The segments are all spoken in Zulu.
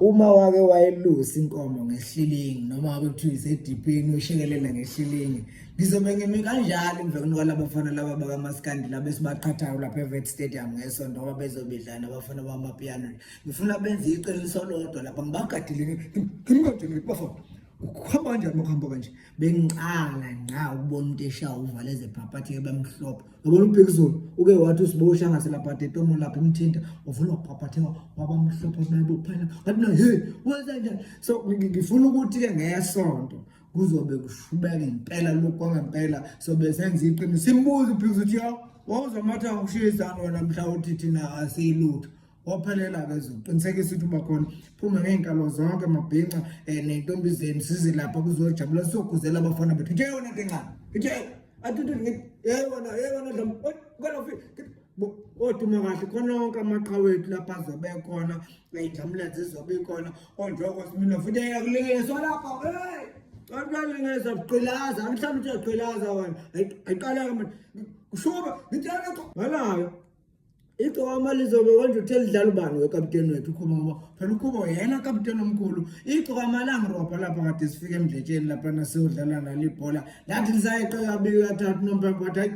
uma wake wayelusa inkomo ngehlilingi noma ngabe kuthiwa isedipini ushekelela ngehlilingi ngizobe ngimi kanjalo emveni kwalabo bafana laba bakaMaskandi laba esibaqhathayo lapha eVet Stadium ngesonto ngoba bezobedlana abafana bamapiano ngifuna benze iqiniso lodwa lapha ngibagadile ngimkanje bafana ukuhamba kanjani ukuhamba kanje bengiqala nqa ukubona umuntu eshaya uvaleze phaphathi ke bamhlophe yabona uBhekuzulu uke wathi usibosha ngaselapha etomo lapha umthinta uvula phaphathi wabamhlophe nayibophela ngathi no hey wenza njani so ngifuna ukuthi ke ngesonto kuzobe kushubeka impela lokho kwangempela so besenza iqiniso simbuza uBhekuzulu uthi wawuzomatha ukushiyisana wena mhla uthi thina asiyilutho waphelela ke uqinisekisa ukuthi uba khona phuma ngeenkalo zonke mabhinqa nentombizeni sizi lapha kuzojabula sokuzela abafana bethu nje yona into encane nje athuthi yona dlam kalofi oduma kahle khona wonke amaqhawethu lapha azobe khona indlamlezi izobe khona onjoko simina futhi yakulingiswa lapha hey Kangalingeza buqilaza mhlawumbe uyaqilaza wena ayiqala ke manje kushuba ngitshela ngalayo igcoma lizobe konje uthela idlala ubani wekapteni wethu ukhoma phela ukhubo yena kapteni omkhulu igcoma langirobha lapha kade sifike emdletsheni lapha nasiyodlala nalibhola lathi lisayeqe kabili kathathu nompempe wathi hayi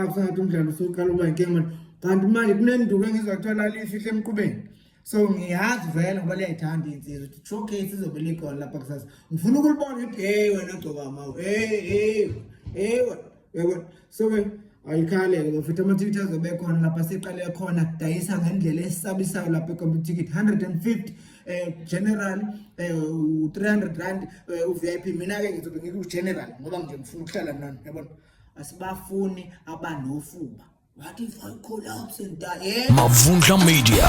akusathi umdlalo usuqala uba inkinga manje kanti manje kunenduku engizothola lifihle emqubeni so ngiyazi vele ngoba liyayithanda insizwe ukuthi showcase izobe likhona lapha kusasa ngifuna ukulibona ukuthi hey wena gcokama hey yabo so ke ayikhaleke bafethu amathikithi azobe khona lapha siqale khona kudayisa ngendlela esabisayo lapha ecompetition 150 general u300 rand uVIP mina ke ngizobe ngiku general ngoba nje ngifuna ukuhlala nani yabona asibafuni abanofuba what if I collapse and die Mavundla Media